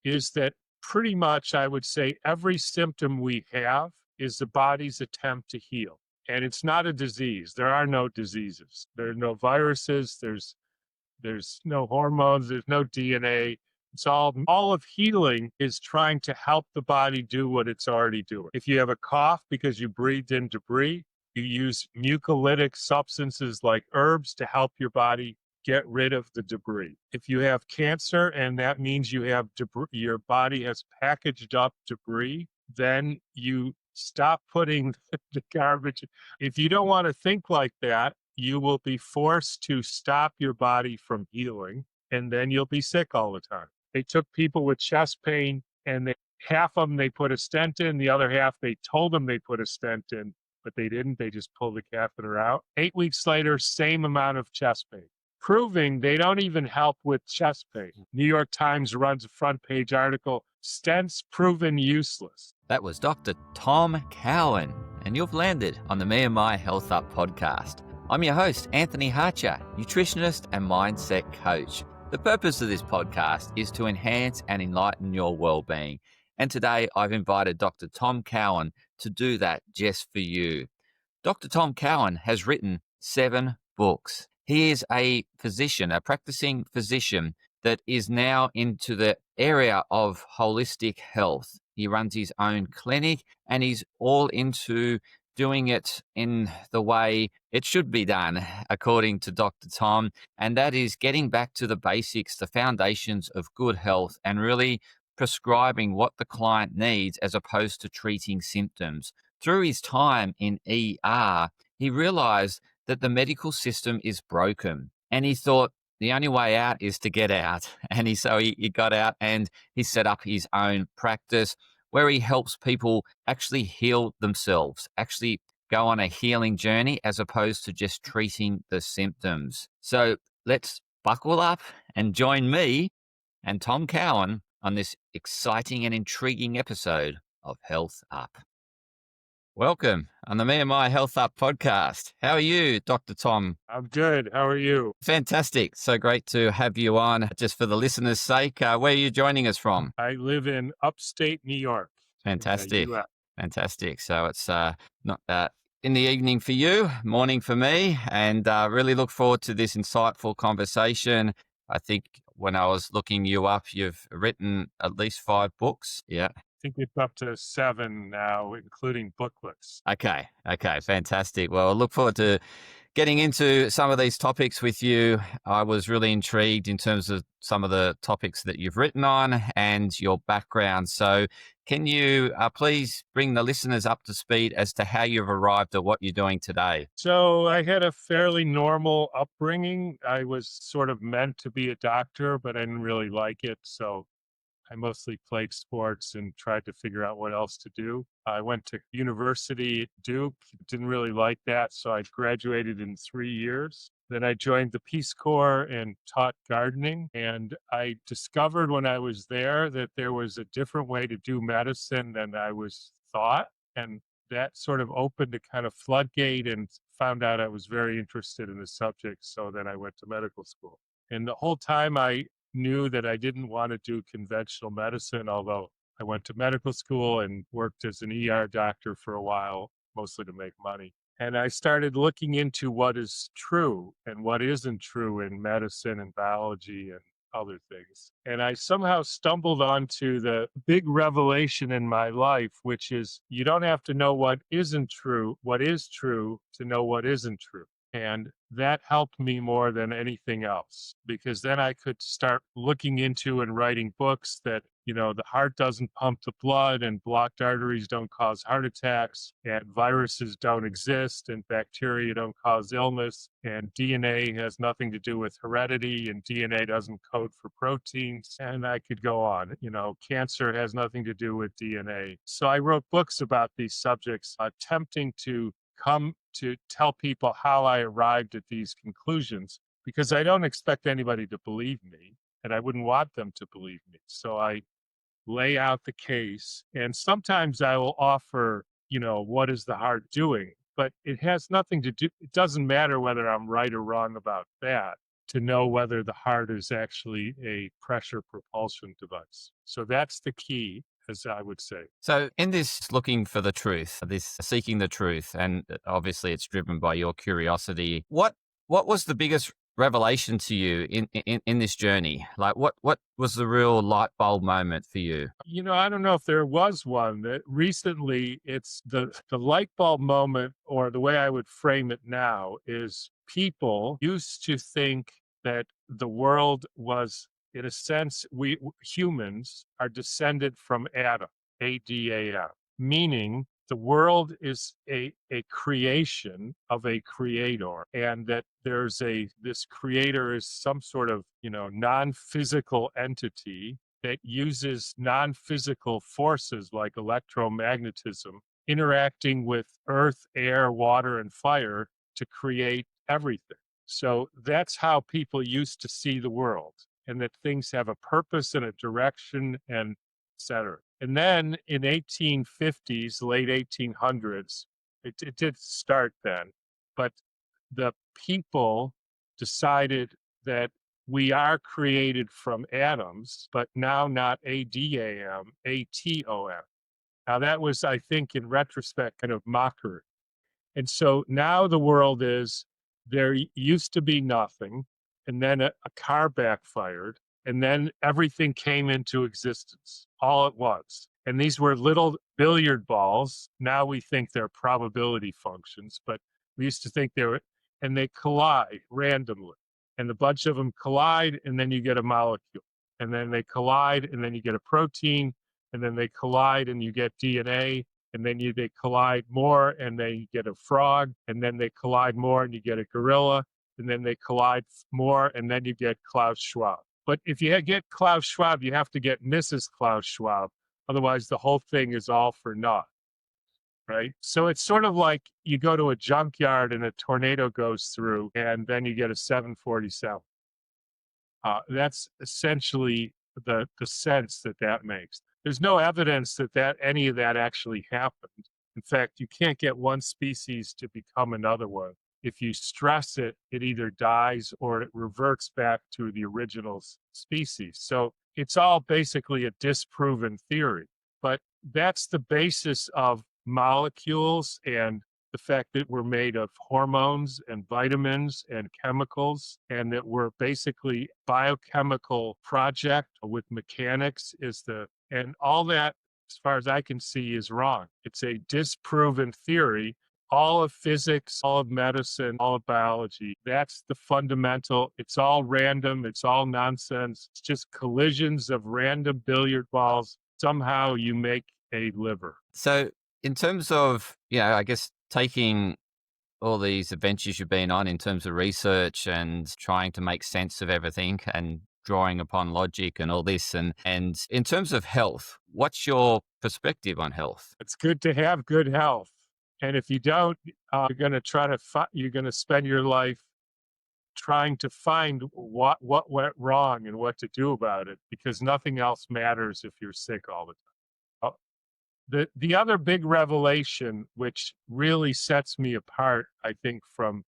is that pretty much I would say every symptom we have is the body's attempt to heal. And it's not a disease. There are no diseases. There are no viruses. There's no hormones. There's no DNA. It's all of healing is trying to help the body do what it's already doing. If you have a cough because you breathed in debris, you use mucolytic substances like herbs to help your body get rid of the debris. If you have cancer and that means you have debris, your body has packaged up debris, then you stop putting the garbage. If you don't want to think like that, you will be forced to stop your body from healing, and then you'll be sick all the time. They took people with chest pain, and half of them they put a stent in, the other half they told them they put a stent in, but they didn't. They just pulled the catheter out. 8 weeks later, same amount of chest pain, proving they don't even help with chest pain. New York Times runs a front page article, stents proven useless. That was Dr. Tom Cowan, and you've landed on the Me and My Health Up podcast. I'm your host, Anthony Harcher, nutritionist and mindset coach. The purpose of this podcast is to enhance and enlighten your well-being. And today I've invited Dr. Tom Cowan to do that just for you. Dr. Tom Cowan has written 7 books. He is a physician, a practicing physician that is now into the area of holistic health. He runs his own clinic and he's all into doing it in the way it should be done, according to Dr. Tom, and that is getting back to the basics, the foundations of good health, and really prescribing what the client needs as opposed to treating symptoms. Through his time in ER, he realized that the medical system is broken, and he thought the only way out is to get out. And so he got out and he set up his own practice where he helps people actually heal themselves, actually go on a healing journey as opposed to just treating the symptoms. So let's buckle up and join me and Tom Cowan on this exciting and intriguing episode of Health Up. Welcome on the Me and My Health Up podcast. How are you, Dr. Tom? I'm good. How are you? Fantastic. So great to have you on. Just for the listeners' sake, where are you joining us from? I live in upstate New York. Fantastic. Fantastic. So it's not in the evening for you, morning for me, and really look forward to this insightful conversation. I think when I was looking you up, you've written at least 5 books. Yeah. I think it's up to 7 now, including booklets. Okay. Fantastic. Well, I look forward to getting into some of these topics with you. I was really intrigued in terms of some of the topics that you've written on and your background. So can you please bring the listeners up to speed as to how you've arrived at what you're doing today? So I had a fairly normal upbringing. I was sort of meant to be a doctor, but I didn't really like it. So I mostly played sports and tried to figure out what else to do. I went to university at Duke, didn't really like that, so I graduated in 3 years. Then I joined the Peace Corps and taught gardening. And I discovered when I was there that there was a different way to do medicine than I was thought. And that sort of opened a kind of floodgate, and found out I was very interested in the subject. So then I went to medical school. And the whole time I knew that I didn't want to do conventional medicine, although I went to medical school and worked as an ER doctor for a while, mostly to make money. And I started looking into what is true and what isn't true in medicine and biology and other things. And I somehow stumbled onto the big revelation in my life, which is you don't have to know what isn't true, what is true, to know what isn't true. And that helped me more than anything else, because then I could start looking into and writing books that, the heart doesn't pump the blood, and blocked arteries don't cause heart attacks, and viruses don't exist, and bacteria don't cause illness, and DNA has nothing to do with heredity, and DNA doesn't code for proteins. And I could go on. Cancer has nothing to do with DNA. So I wrote books about these subjects, attempting to come to tell people how I arrived at these conclusions, because I don't expect anybody to believe me, and I wouldn't want them to believe me. So I lay out the case, and sometimes I will offer, what is the heart doing? But it has nothing to do, it doesn't matter whether I'm right or wrong about that. to know whether the heart is actually a pressure propulsion device. So that's the key, as I would say. So, in this looking for the truth, this seeking the truth, and obviously it's driven by your curiosity. What was the biggest revelation to you in this journey? Like, what was the real light bulb moment for you? I don't know if there was one. That recently, it's the light bulb moment, or the way I would frame it now is people used to think that the world was, in a sense, we humans are descended from Adam, Adam, meaning the world is a creation of a creator, and that this creator is some sort of, non-physical entity that uses non-physical forces like electromagnetism interacting with earth, air, water, and fire to create everything. So that's how people used to see the world, and that things have a purpose and a direction, and etc. And then in 1850s, late 1800s, it did start then, but the people decided that we are created from atoms, but now not ADAM, ATOM. Now that was, I think, in retrospect, kind of mockery. And so now the world is, there used to be nothing, and then a car backfired, and then everything came into existence all at once. And these were little billiard balls. Now we think they're probability functions, but we used to think they were, and they collide randomly. And a bunch of them collide, and then you get a molecule. And then they collide, and then you get a protein, and then they collide, and you get DNA, and then they collide more, and then you get a frog, and then they collide more, and you get a gorilla, and then they collide more, and then you get Klaus Schwab. But if you get Klaus Schwab, you have to get Mrs. Klaus Schwab. Otherwise, the whole thing is all for naught, right? So it's sort of like you go to a junkyard and a tornado goes through, and then you get a 747. That's essentially the sense that makes. There's no evidence that any of that actually happened. In fact, you can't get one species to become another one. If you stress it, it either dies or it reverts back to the original species. So it's all basically a disproven theory. But that's the basis of molecules and the fact that we're made of hormones and vitamins and chemicals, and that we're basically biochemical project with mechanics and all that, as far as I can see, is wrong. It's a disproven theory. All of physics, all of medicine, all of biology, that's the fundamental. It's all random. It's all nonsense. It's just collisions of random billiard balls. Somehow you make a liver. So in terms of, I guess taking all these adventures you've been on in terms of research and trying to make sense of everything and drawing upon logic and all this, and in terms of health, what's your perspective on health? It's good to have good health. And if you don't, you're going to you're going to spend your life trying to find what went wrong and what to do about it, because nothing else matters if you're sick all the time. The other big revelation, which really sets me apart, I think, from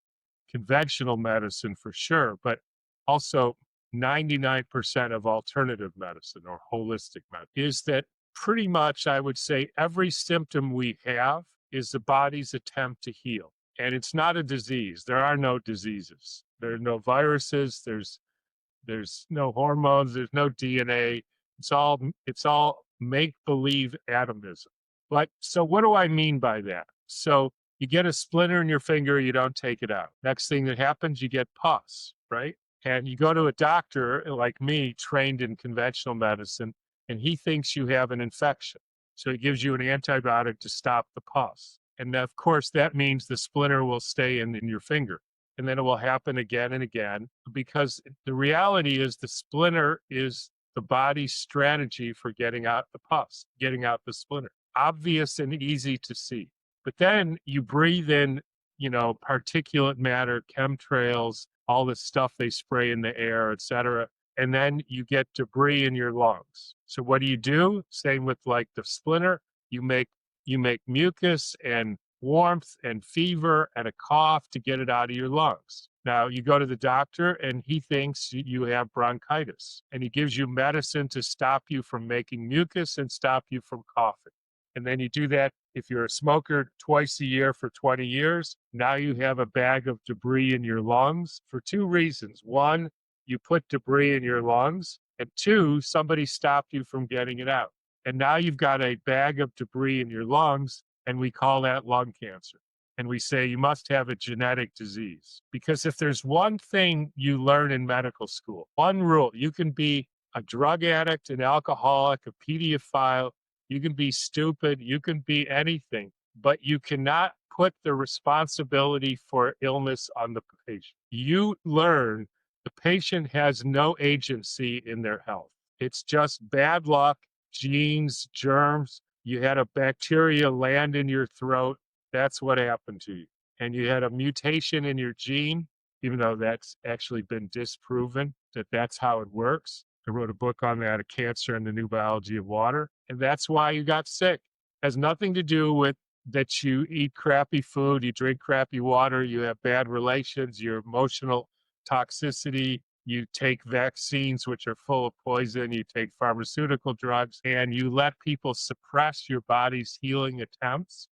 conventional medicine for sure, but also 99% of alternative medicine or holistic medicine, is that pretty much, I would say, every symptom we have is the body's attempt to heal. And it's not a disease. There are no diseases. There are no viruses. There's no hormones. There's no DNA. It's all make-believe atomism. But so what do I mean by that? So you get a splinter in your finger, you don't take it out. Next thing that happens, you get pus, right? And you go to a doctor like me, trained in conventional medicine, and he thinks you have an infection. So he gives you an antibiotic to stop the pus. And of course, that means the splinter will stay in your finger. And then it will happen again and again, because the reality is the splinter is the body's strategy for getting out the pus, getting out the splinter. Obvious and easy to see. But then you breathe in, particulate matter, chemtrails, all the stuff they spray in the air, et cetera. And then you get debris in your lungs. So what do? Same with like the splinter. You make mucus and warmth and fever and a cough to get it out of your lungs. Now, you go to the doctor and he thinks you have bronchitis and he gives you medicine to stop you from making mucus and stop you from coughing. And then you do that if you're a smoker twice a year for 20 years. Now you have a bag of debris in your lungs for two reasons. One, you put debris in your lungs, and two, somebody stopped you from getting it out. And now you've got a bag of debris in your lungs, and we call that lung cancer. And we say you must have a genetic disease. Because if there's one thing you learn in medical school, one rule, you can be a drug addict, an alcoholic, a pedophile, you can be stupid, you can be anything, but you cannot put the responsibility for illness on the patient. You learn the patient has no agency in their health. It's just bad luck, genes, germs. You had a bacteria land in your throat. That's what happened to you. And you had a mutation in your gene, even though that's actually been disproven that that's how it works. I wrote a book on that, Cancer and the New Biology of Water. And that's why you got sick. It has nothing to do with that you eat crappy food, you drink crappy water, you have bad relations, your emotional toxicity, you take vaccines which are full of poison, you take pharmaceutical drugs, and you let people suppress your body's healing attempts.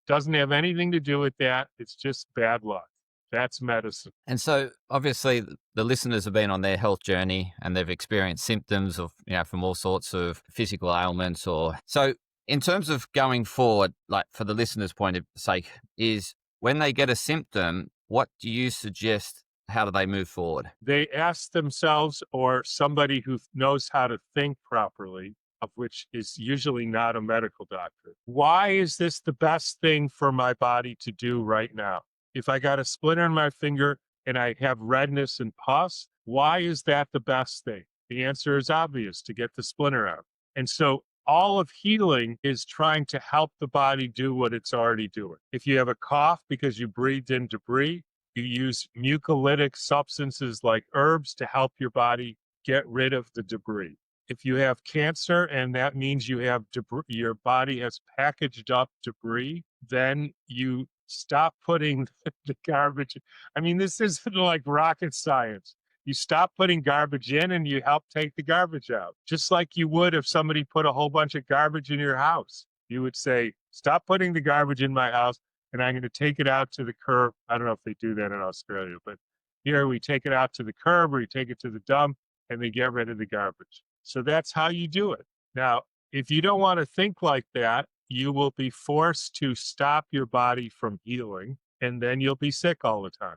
Doesn't have anything to do with that. It's just bad luck. That's medicine. And so obviously the listeners have been on their health journey and they've experienced symptoms of, from all sorts of physical ailments so in terms of going forward, like for the listeners' point of sake, is when they get a symptom, what do you suggest? How do they move forward? They ask themselves or somebody who knows how to think properly, of which is usually not a medical doctor. Why is this the best thing for my body to do right now? If I got a splinter in my finger and I have redness and pus, why is that the best thing? The answer is obvious: to get the splinter out. And so all of healing is trying to help the body do what it's already doing. If you have a cough because you breathed in debris, you use mucolytic substances like herbs to help your body get rid of the debris. If you have cancer and that means you have debris, your body has packaged up debris, then you stop putting the garbage. I mean, this isn't like rocket science. You stop putting garbage in and you help take the garbage out. Just like you would if somebody put a whole bunch of garbage in your house. You would say, stop putting the garbage in my house and I'm going to take it out to the curb. I don't know if they do that in Australia, but here we take it out to the curb or you take it to the dump and they get rid of the garbage. So that's how you do it. Now, if you don't want to think like that, you will be forced to stop your body from healing, and then you'll be sick all the time.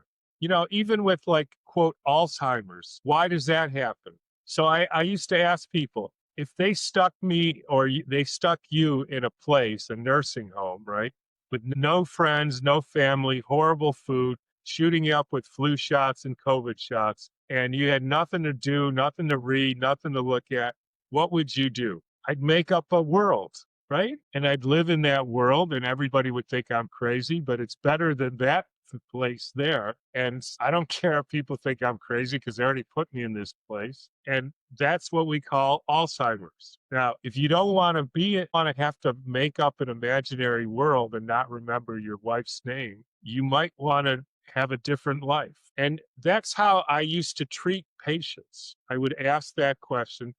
Even with like, quote, Alzheimer's, why does that happen? So I used to ask people, if they stuck me or they stuck you in a place, a nursing home, right, with no friends, no family, horrible food, shooting you up with flu shots and COVID shots, and you had nothing to do, nothing to read, nothing to look at, what would you do? I'd make up a world, right? And I'd live in that world and everybody would think I'm crazy, but it's better than that place there. And I don't care if people think I'm crazy because they already put me in this place. And that's what we call Alzheimer's. Now, if you don't want to have to make up an imaginary world and not remember your wife's name, you might want to have a different life. And that's how I used to treat patients. I would ask that question.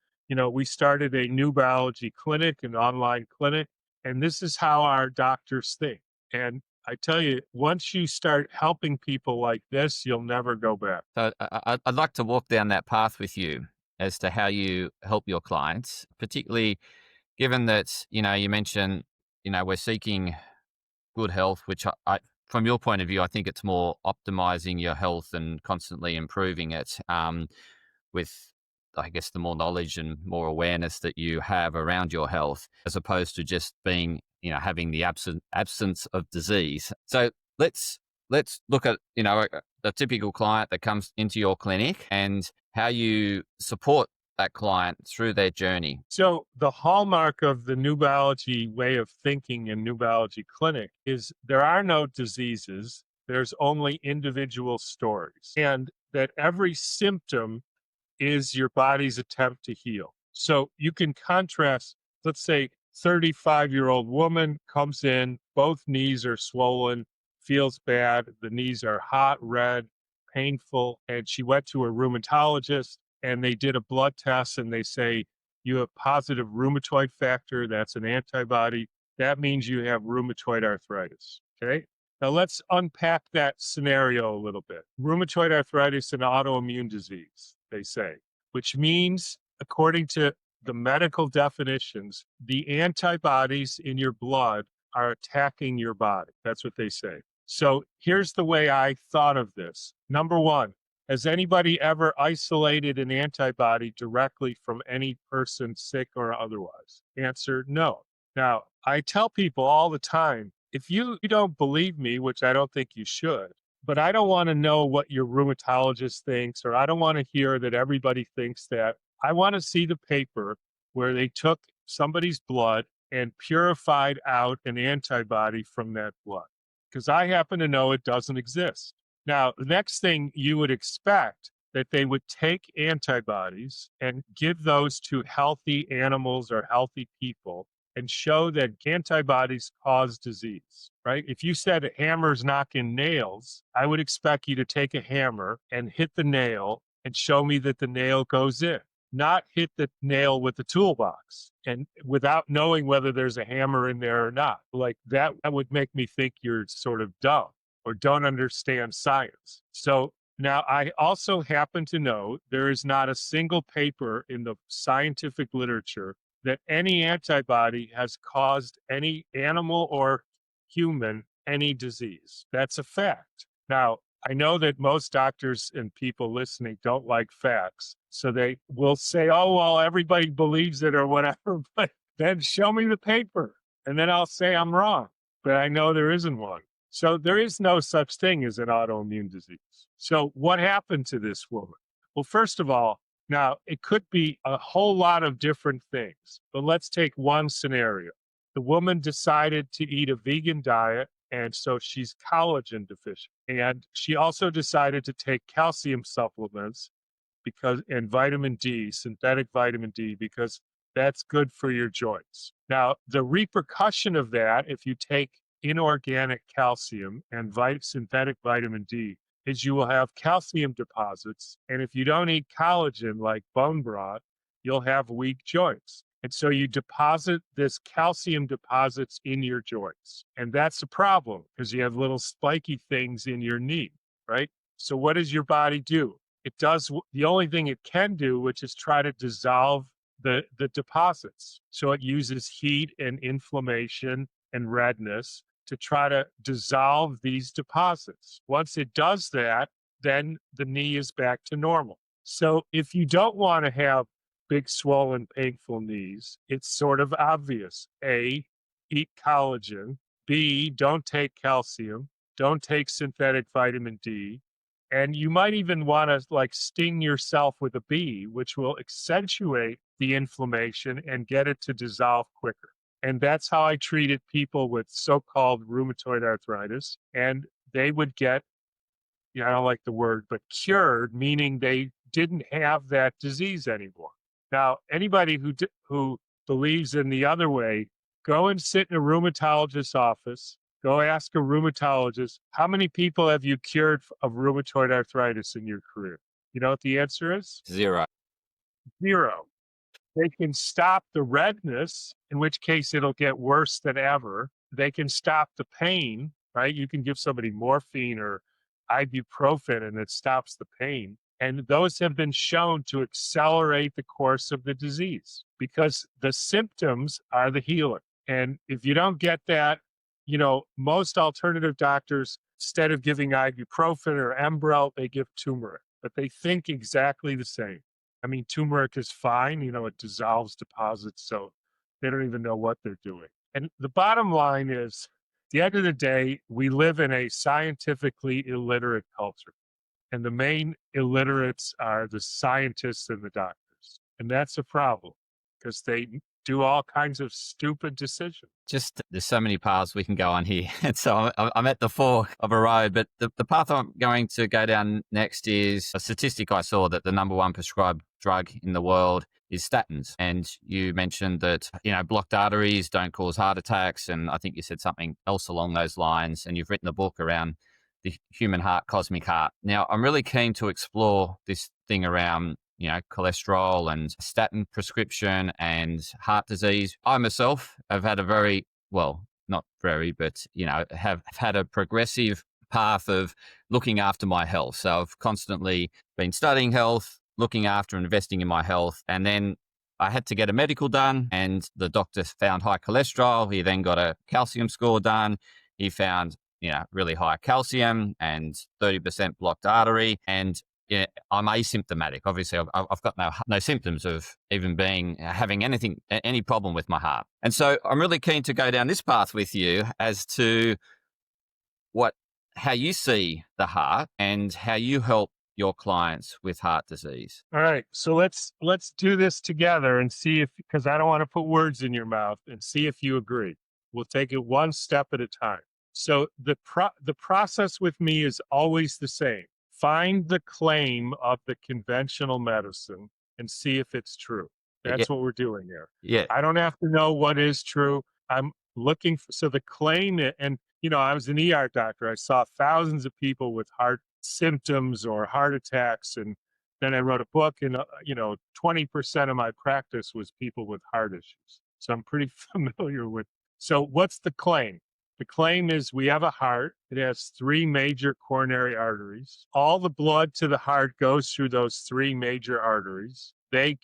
We started a new biology clinic, an online clinic, and this is how our doctors think. And I tell you, once you start helping people like this, you'll never go back. So I'd like to walk down that path with you as to how you help your clients, particularly given that, you mentioned, we're seeking good health, which from your point of view, I think it's more optimizing your health and constantly improving it with, I guess, the more knowledge and more awareness that you have around your health, as opposed to just being, having the absence of disease. So let's look at, a typical client that comes into your clinic and how you support that client through their journey. So the hallmark of the new biology way of thinking in new biology clinic is there are no diseases. There's only individual stories, and that every symptom is your body's attempt to heal. So you can contrast, let's say 35-year-old woman comes in, both knees are swollen, feels bad. The knees are hot, red. painful. And she went to a rheumatologist and they did a blood test and they say, you have positive rheumatoid factor. That's an antibody. That means you have rheumatoid arthritis. Okay. Now let's unpack that scenario a little bit. Rheumatoid arthritis, an autoimmune disease, they say, which means, according to the medical definitions, the antibodies in your blood are attacking your body. That's what they say. So here's the way I thought of this. Number one, has anybody ever isolated an antibody directly from any person, sick or otherwise? Answer, no. Now, I tell people all the time, if you don't believe me, which I don't think you should, but I don't want to know what your rheumatologist thinks, or I don't want to hear that everybody thinks that. I want to see the paper where they took somebody's blood and purified out an antibody from that blood, because I happen to know it doesn't exist. Now, the next thing you would expect that they would take antibodies and give those to healthy animals or healthy people and show that antibodies cause disease, right? If you said hammers knocking nails, I would expect you to take a hammer and hit the nail and show me that the nail goes in, not hit the nail with the toolbox and without knowing whether there's a hammer in there or not. Like that would make me think you're sort of dumb or don't understand science. So now I also happen to know there is not a single paper in the scientific literature that any antibody has caused any animal or human any disease. That's a fact. Now, I know that most doctors and people listening don't like facts. So they will say, oh, well, everybody believes it or whatever, but then show me the paper. And then I'll say I'm wrong, but I know there isn't one. So there is no such thing as an autoimmune disease. So what happened to this woman? Well, first of all, now it could be a whole lot of different things, but let's take one scenario. The woman decided to eat a vegan diet, and so she's collagen deficient. And she also decided to take calcium supplements and vitamin D, synthetic vitamin D, because that's good for your joints. Now, the repercussion of that, if you take inorganic calcium and synthetic vitamin D, is you will have calcium deposits. And if you don't eat collagen like bone broth, you'll have weak joints. And so you deposit this calcium deposits in your joints. And that's a problem because you have little spiky things in your knee, right? So what does your body do? It does the only thing it can do, which is try to dissolve the deposits. So it uses heat and inflammation and redness to try to dissolve these deposits. Once it does that, then the knee is back to normal. So if you don't want to have big, swollen, painful knees, it's sort of obvious. A, eat collagen. B, don't take calcium. Don't take synthetic vitamin D. And you might even want to like sting yourself with a bee, which will accentuate the inflammation and get it to dissolve quicker. And that's how I treated people with so-called rheumatoid arthritis. And they would get, I don't like the word, but cured, meaning they didn't have that disease anymore. Now, anybody who believes in the other way, go and sit in a rheumatologist's office. Go ask a rheumatologist, how many people have you cured of rheumatoid arthritis in your career? You know what the answer is? Zero. Zero. They can stop the redness, in which case it'll get worse than ever. They can stop the pain, right? You can give somebody morphine or ibuprofen and it stops the pain. And those have been shown to accelerate the course of the disease because the symptoms are the healer. And if you don't get that, most alternative doctors, instead of giving ibuprofen or Enbrel, they give turmeric, but they think exactly the same. I mean, turmeric is fine, it dissolves deposits, so they don't even know what they're doing. And the bottom line is, at the end of the day, we live in a scientifically illiterate culture. And the main illiterates are the scientists and the doctors. And that's a problem because they do all kinds of stupid decisions. Just there's so many paths we can go on here. And so I'm at the fork of a road, but the path I'm going to go down next is a statistic I saw that the number one prescribed drug in the world is statins. And you mentioned that, blocked arteries don't cause heart attacks. And I think you said something else along those lines. And you've written a book around the human heart, cosmic heart. Now, I'm really keen to explore this thing around, cholesterol and statin prescription and heart disease. I myself have had a very, well, not very, but, have had a progressive path of looking after my health. So I've constantly been studying health, looking after, investing in my health. And then I had to get a medical done, and the doctor found high cholesterol. He then got a calcium score done. He found, really high calcium and 30% blocked artery. And I'm asymptomatic. Obviously, I've got no symptoms of even having any problem with my heart. And so I'm really keen to go down this path with you as to how you see the heart and how you help your clients with heart disease. All right. So let's do this together and see because I don't want to put words in your mouth, and see if you agree. We'll take it one step at a time. So the process with me is always the same. Find the claim of the conventional medicine and see if it's true. That's what we're doing here. Yeah. I don't have to know what is true. I'm looking for the claim. And, I was an ER doctor. I saw thousands of people with heart symptoms or heart attacks. And then I wrote a book, and, 20% of my practice was people with heart issues. So I'm pretty familiar with. So what's the claim? The claim is we have a heart. It has 3 major coronary arteries. All the blood to the heart goes through those 3 major arteries. They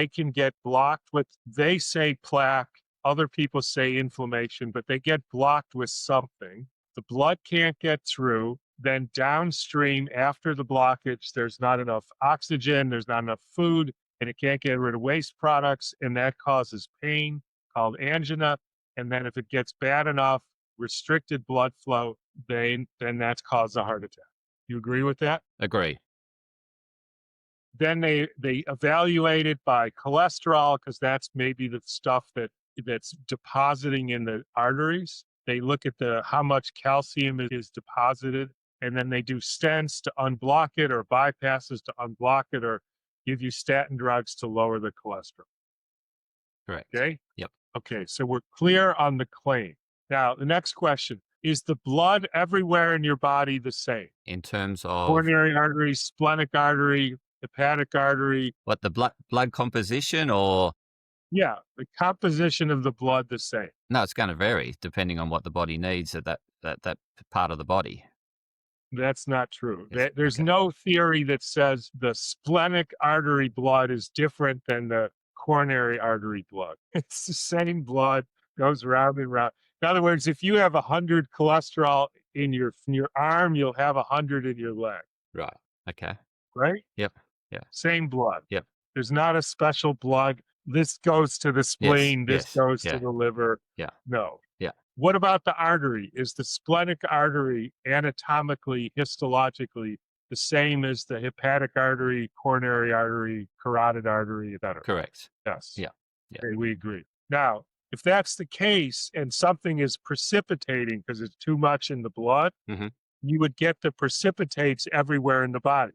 can get blocked with, they say plaque, other people say inflammation, but they get blocked with something. The blood can't get through. Then downstream, after the blockage, there's not enough oxygen, there's not enough food, and it can't get rid of waste products, and that causes pain called angina. And then if it gets bad enough, restricted blood flow, then that's caused a heart attack. You agree with that? Agree. Then they evaluate it by cholesterol, because that's maybe the stuff that's depositing in the arteries. They look at how much calcium is deposited, and then they do stents to unblock it, or bypasses to unblock it, or give you statin drugs to lower the cholesterol. Correct. Okay? Yep. Okay, so we're clear on the claim. Now, the next question, is the blood everywhere in your body the same? In terms of coronary artery, splenic artery, hepatic artery. what, the blood composition, or? Yeah, the composition of the blood the same. No, it's going to vary depending on what the body needs at that part of the body. That's not true. Yes. There's Okay. no theory that says the splenic artery blood is different than the coronary artery blood. It's the same blood, goes round and round. In other words, if you have 100 cholesterol in your arm, you'll have 100 in your leg. Right. Okay. Right? Yep. Yeah. Same blood. Yep. There's not a special blood. This goes to the spleen. This goes to the liver. Yeah. No. Yeah. What about the artery? Is the splenic artery anatomically, histologically the same as the hepatic artery, coronary artery, carotid artery, etc.? Correct. Yes. Yeah. Yeah. Okay, we agree. Now, if that's the case and something is precipitating because it's too much in the blood, Mm-hmm. you would get the precipitates everywhere in the body,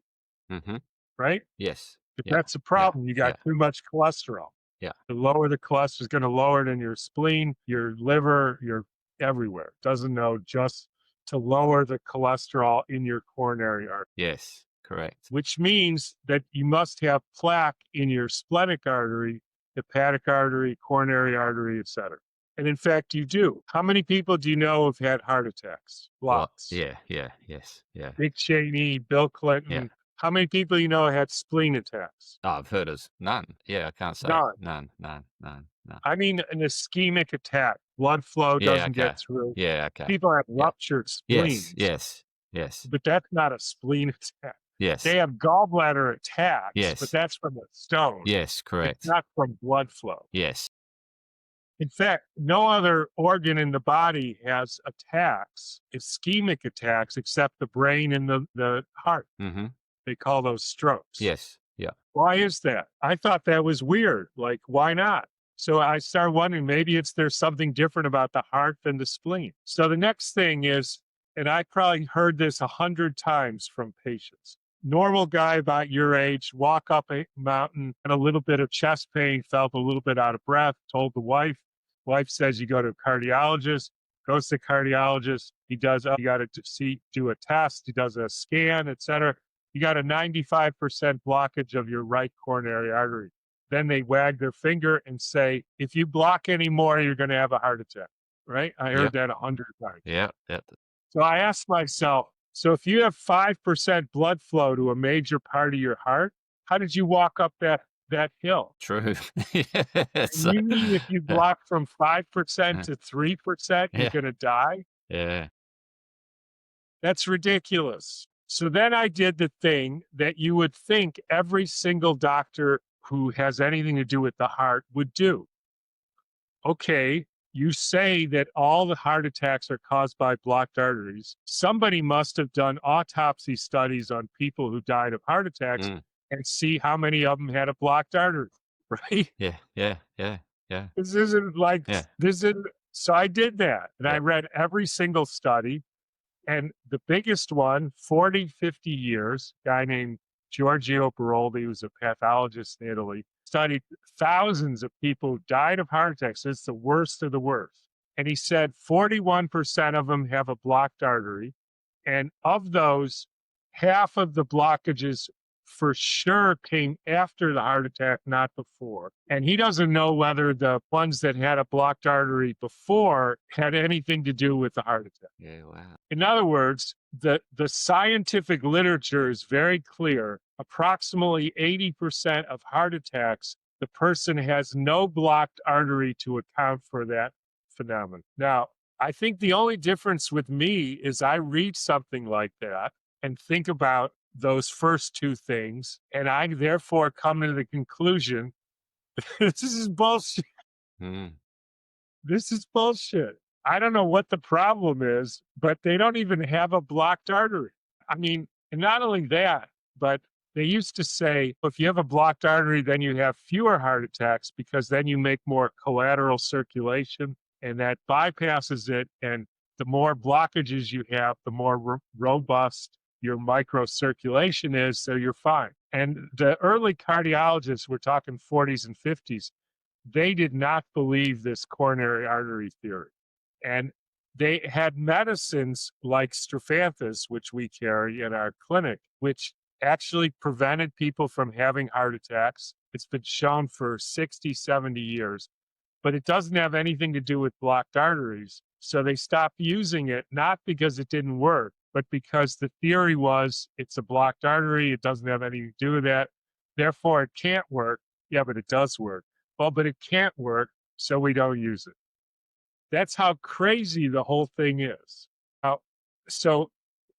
Mm-hmm. right? Yes. If Yeah. that's a problem, you got too much cholesterol. Yeah. The lower the cholesterol is going to lower it in your spleen, your liver, your everywhere. Doesn't know just to lower the cholesterol in your coronary artery. Yes. Correct. Which means that you must have plaque in your splenic artery, hepatic artery, coronary artery, etc. And in fact, you do. How many people do you know have had heart attacks? Lots. Well, yeah. Yes. Yeah. Dick Cheney, Bill Clinton. Yeah. How many people you know had spleen attacks? Oh, I've heard of none. Yeah, I can't say None. None. I mean, an ischemic attack. Blood flow doesn't get through. Yeah. Okay. People have ruptured spleens. Yes. But that's not a spleen attack. Yes. They have gallbladder attacks, Yes. but that's from a stone. Yes. Correct. It's not from blood flow. Yes. In fact, no other organ in the body has attacks, ischemic attacks, except the brain and the heart. Mm-hmm. They call those strokes. Yes. Yeah. Why is that? I thought that was weird. Like, why not? So I started wondering, maybe there's something different about the heart than the spleen. So the next thing is, and I probably heard this 100 times from patients. Normal guy about your age, walk up a mountain, had a little bit of chest pain, felt a little bit out of breath, told the wife. Wife says you go to a cardiologist. goes to the cardiologist. He does, you got to do a test. He does a scan, etc. You got a 95% blockage of your right coronary artery. Then they wag their finger and say, if you block anymore, you're going to have a heart attack, right? I Yeah. heard that 100 times. Yeah. So I asked myself, so if you have 5% blood flow to a major part of your heart, how did you walk up that hill? True. And you mean if you block from 5% to 3%, you're yeah. going to die? Yeah. That's ridiculous. So then I did the thing that you would think every single doctor who has anything to do with the heart would do. Okay, you say that all the heart attacks are caused by blocked arteries. Somebody must have done autopsy studies on people who died of heart attacks and see how many of them had a blocked artery, right? Yeah. This isn't like, Yeah. this isn't. So I did that and I Yeah. read every single study. And the biggest one, 40, 50 years, guy named Giorgio Baroldi, who's a pathologist in Italy, studied thousands of people who died of heart attacks. It's the worst of the worst. And he said 41% of them have a blocked artery. And of those, half of the blockages for sure came after the heart attack, not before. And he doesn't know whether the ones that had a blocked artery before had anything to do with the heart attack. Yeah. Wow. In other words, the scientific literature is very clear. Approximately 80% of heart attacks, the person has no blocked artery to account for that phenomenon. Now, I think the only difference with me is I read something like that and think about those first two things, and I therefore come to the conclusion this is bullshit. This is bullshit. I don't know what the problem is, but they don't even have a blocked artery. I mean, and not only that, but they used to say, if you have a blocked artery, then you have fewer heart attacks because then you make more collateral circulation and that bypasses it. And the more blockages you have, the more robust your microcirculation is, so you're fine. And the early cardiologists, we're talking 40s and 50s, they did not believe this coronary artery theory. And they had medicines like Strophanthus, which we carry in our clinic, which actually prevented people from having heart attacks. It's been shown for 60, 70 years, but it doesn't have anything to do with blocked arteries. So they stopped using it, not because it didn't work, but because the theory was it's a blocked artery. It doesn't have anything to do with that. Therefore, it can't work. Yeah, but it does work. Well, but it can't work, so we don't use it. That's how crazy the whole thing is. Now, so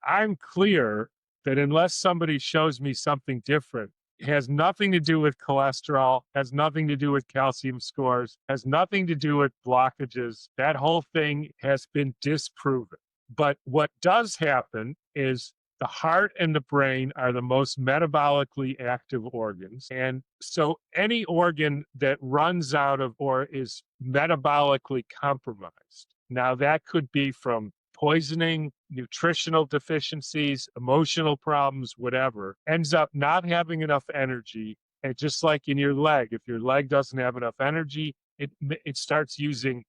I'm clear that unless somebody shows me something different, it has nothing to do with cholesterol, has nothing to do with calcium scores, has nothing to do with blockages. That whole thing has been disproven. But what does happen is the heart and the brain are the most metabolically active organs. And so any organ that runs out of or is metabolically compromised, now that could be from poisoning, nutritional deficiencies, emotional problems, whatever, ends up not having enough energy. And just like in your leg, if your leg doesn't have enough energy, it starts using,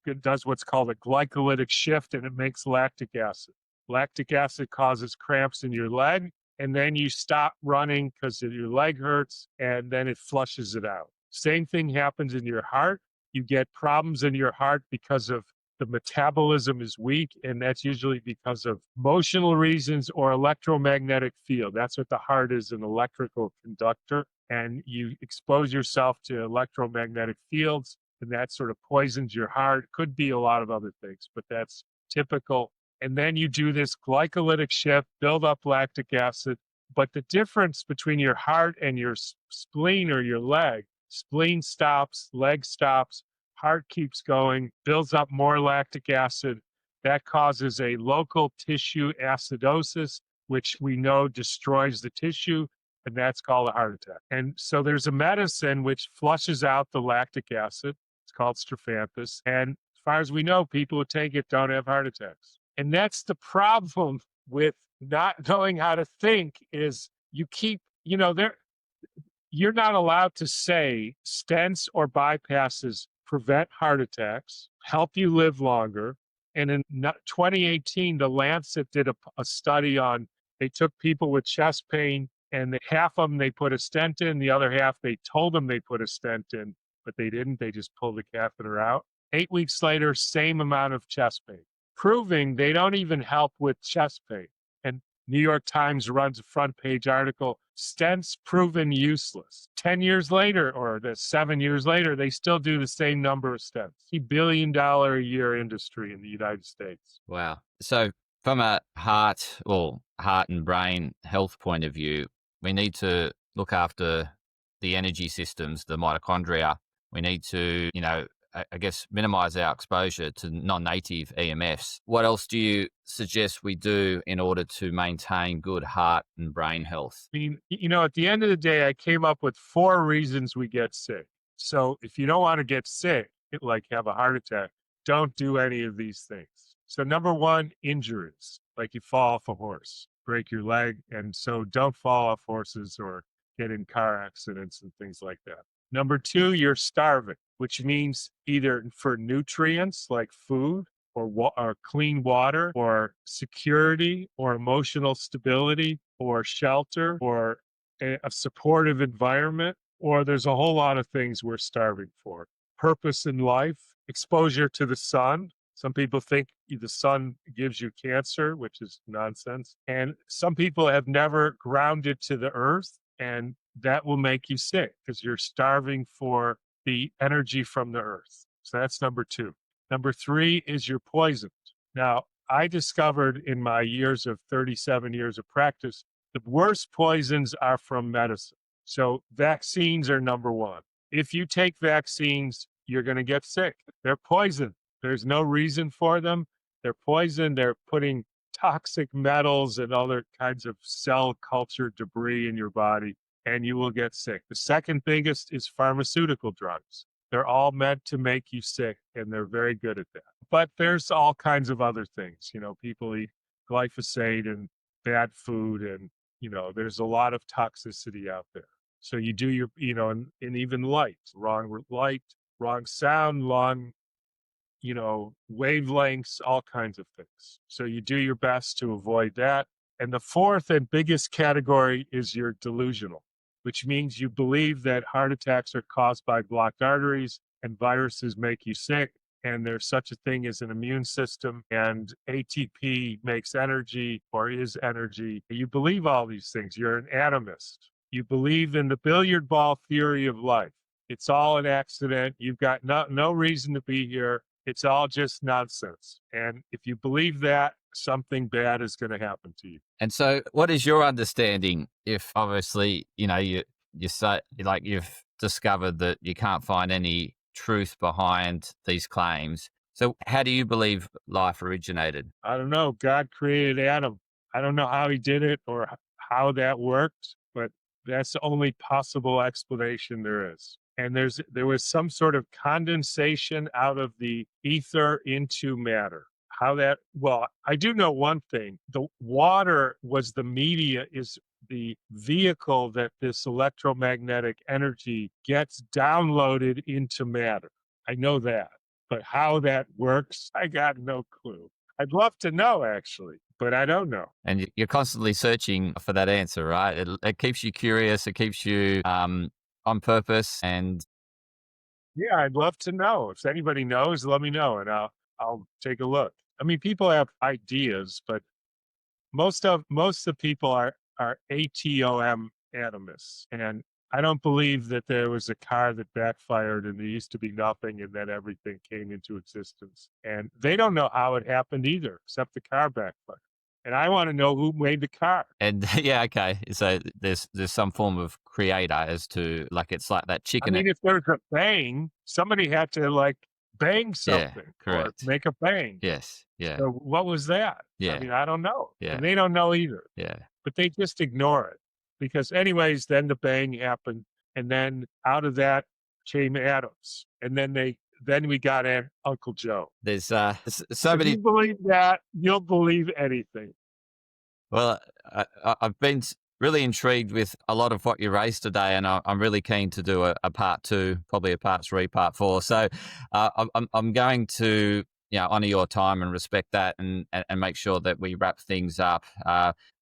it does what's called a glycolytic shift, and it makes lactic acid. Lactic acid causes cramps in your leg, and then you stop running because your leg hurts, and then it flushes it out. Same thing happens in your heart. You get problems in your heart because of the metabolism is weak, and that's usually because of emotional reasons or electromagnetic field. That's what the heart is, an electrical conductor, and you expose yourself to electromagnetic fields, and that sort of poisons your heart. Could be a lot of other things, but that's typical. And then you do this glycolytic shift, build up lactic acid. But the difference between your heart and your spleen or your leg, spleen stops, leg stops, heart keeps going, builds up more lactic acid. That causes a local tissue acidosis, which we know destroys the tissue, and that's called a heart attack. And so there's a medicine which flushes out the lactic acid. It's called Strophanthus. And as far as we know, people who take it don't have heart attacks. And that's the problem with not knowing how to think is you keep, you're not allowed to say stents or bypasses prevent heart attacks, help you live longer, And in 2018, the Lancet did a study on, they took people with chest pain and half of them they put a stent in, the other half they told them they put a stent in, but they didn't. They just pulled the catheter out. 8 weeks later, same amount of chest pain, proving they don't even help with chest pain. And New York Times runs a front page article, stents proven useless. 10 years later, or 7 years later, they still do the same number of stents. $1 billion a year industry in the United States. Wow. So from a heart and brain health point of view, we need to look after the energy systems, the mitochondria. We need to, I guess, minimize our exposure to non-native EMFs. What else do you suggest we do in order to maintain good heart and brain health? I mean, at the end of the day, I came up with 4 reasons we get sick. So if you don't want to get sick, like have a heart attack, don't do any of these things. So number 1, injuries, like you fall off a horse, break your leg. And so don't fall off horses or get in car accidents and things like that. Number 2, you're starving, which means either for nutrients like food or clean water or security or emotional stability or shelter or a supportive environment, or there's a whole lot of things we're starving for. Purpose in life, exposure to the sun. Some people think the sun gives you cancer, which is nonsense. And some people have never grounded to the earth, and that will make you sick because you're starving for the energy from the earth. So that's number 2. Number 3 is you're poisoned. Now, I discovered in my years of 37 years of practice, the worst poisons are from medicine. So vaccines are number 1. If you take vaccines, you're going to get sick. They're poison. There's no reason for them. They're poison. They're putting toxic metals and other kinds of cell culture debris in your body, and you will get sick. The second biggest is pharmaceutical drugs. They're all meant to make you sick, and they're very good at that. But there's all kinds of other things. People eat glyphosate and bad food, and, there's a lot of toxicity out there. So you do your, and even light, wrong sound, wavelengths, all kinds of things. So you do your best to avoid that. And the fourth and biggest category is you're delusional, which means you believe that heart attacks are caused by blocked arteries and viruses make you sick. And there's such a thing as an immune system, and ATP makes energy or is energy. You believe all these things. You're an atomist. You believe in the billiard ball theory of life. It's all an accident. You've got no reason to be here. It's all just nonsense. And if you believe that, something bad is going to happen to you. And so what is your understanding if obviously, you say, like, you've discovered that you can't find any truth behind these claims. So how do you believe life originated? I don't know. God created Adam. I don't know how he did it or how that worked, but that's the only possible explanation there is. And there was some sort of condensation out of the ether into matter. I do know one thing. The water was the media, is the vehicle that this electromagnetic energy gets downloaded into matter. I know that. But how that works, I got no clue. I'd love to know, actually, but I don't know. And you're constantly searching for that answer, right? It keeps you curious. It keeps you on purpose. And yeah, I'd love to know. If anybody knows, let me know, and I'll take a look. I mean, people have ideas, but most of the people are ATOM atomists, and I don't believe that there was a car that backfired and there used to be nothing and then everything came into existence. And they don't know how it happened either, except the car backfired. And I want to know who made the car. And yeah, okay. So there's some form of creator as to, like, it's like that chicken. I mean, if there's a bang, somebody had to bang something or make a bang. Yes. Yeah. So what was that? Yeah. I mean, I don't know. Yeah. And they don't know either. Yeah. But they just ignore it. Because anyways, then the bang happened, and then out of that came atoms, and then we got Uncle Joe. There's so many. If you believe that, you'll believe anything. Well, I've been really intrigued with a lot of what you raised today, and I'm really keen to do a part 2, probably a part 3, part 4. So I'm going to honor your time and respect that, and make sure that we wrap things up.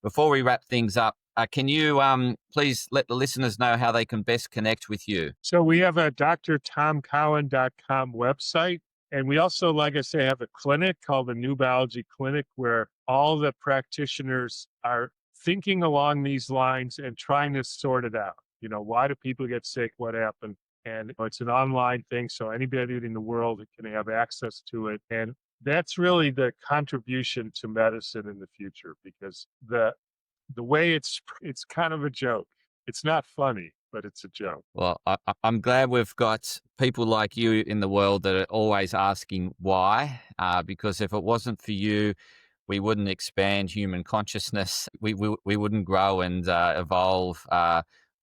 Before we wrap things up, can you please let the listeners know how they can best connect with you? So we have a drtomcowan.com website. And we also, like I say, have a clinic called the New Biology Clinic where all the practitioners are thinking along these lines and trying to sort it out. Why do people get sick? What happened? And it's an online thing, so anybody in the world can have access to it. And that's really the contribution to medicine in the future, because the way it's kind of a joke. It's not funny, but it's a joke. Well, I'm glad we've got people like you in the world that are always asking why, because if it wasn't for you, we wouldn't expand human consciousness. We wouldn't grow and evolve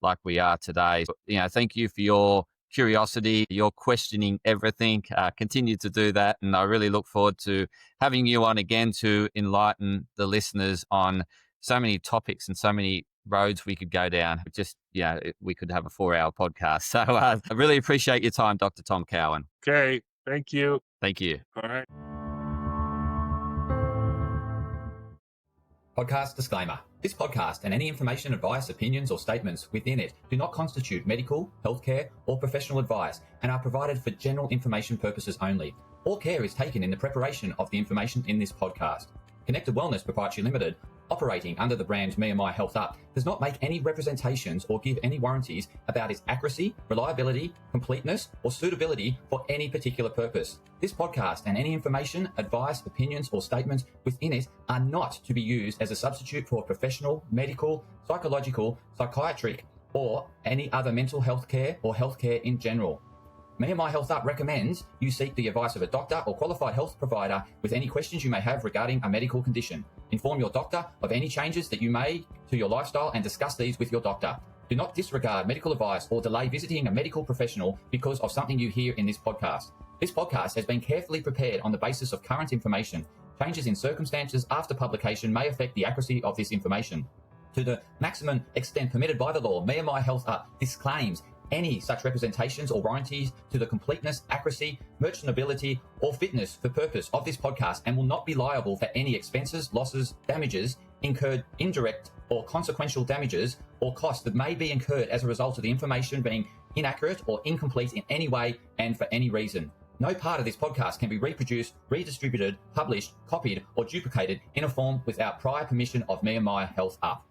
like we are today. Thank you for your curiosity. You're questioning everything. Continue to do that. And I really look forward to having you on again to enlighten the listeners on so many topics and so many roads we could go down. We could have a 4-hour podcast. So I really appreciate your time, Dr. Tom Cowan. Okay. Thank you. Thank you. All right. Podcast disclaimer. This podcast and any information, advice, opinions, or statements within it do not constitute medical, healthcare, or professional advice and are provided for general information purposes only. All care is taken in the preparation of the information in this podcast. Connected Wellness Proprietary Limited, operating under the brand me&my Health Up, does not make any representations or give any warranties about its accuracy, reliability, completeness, or suitability for any particular purpose. This podcast and any information, advice, opinions, or statements within it are not to be used as a substitute for professional, medical, psychological, psychiatric, or any other mental health care or healthcare in general. me&my Health Up recommends you seek the advice of a doctor or qualified health provider with any questions you may have regarding a medical condition. Inform your doctor of any changes that you may to your lifestyle and discuss these with your doctor. Do not disregard medical advice or delay visiting a medical professional because of something you hear in this podcast. This podcast has been carefully prepared on the basis of current information. Changes in circumstances after publication may affect the accuracy of this information. To the maximum extent permitted by the law, me&my Health Up disclaims any such representations or warranties to the completeness, accuracy, merchantability, or fitness for purpose of this podcast and will not be liable for any expenses, losses, damages incurred, indirect or consequential damages or costs that may be incurred as a result of the information being inaccurate or incomplete in any way and for any reason. No part of this podcast can be reproduced, redistributed, published, copied, or duplicated in a form without prior permission of me&my Health Up.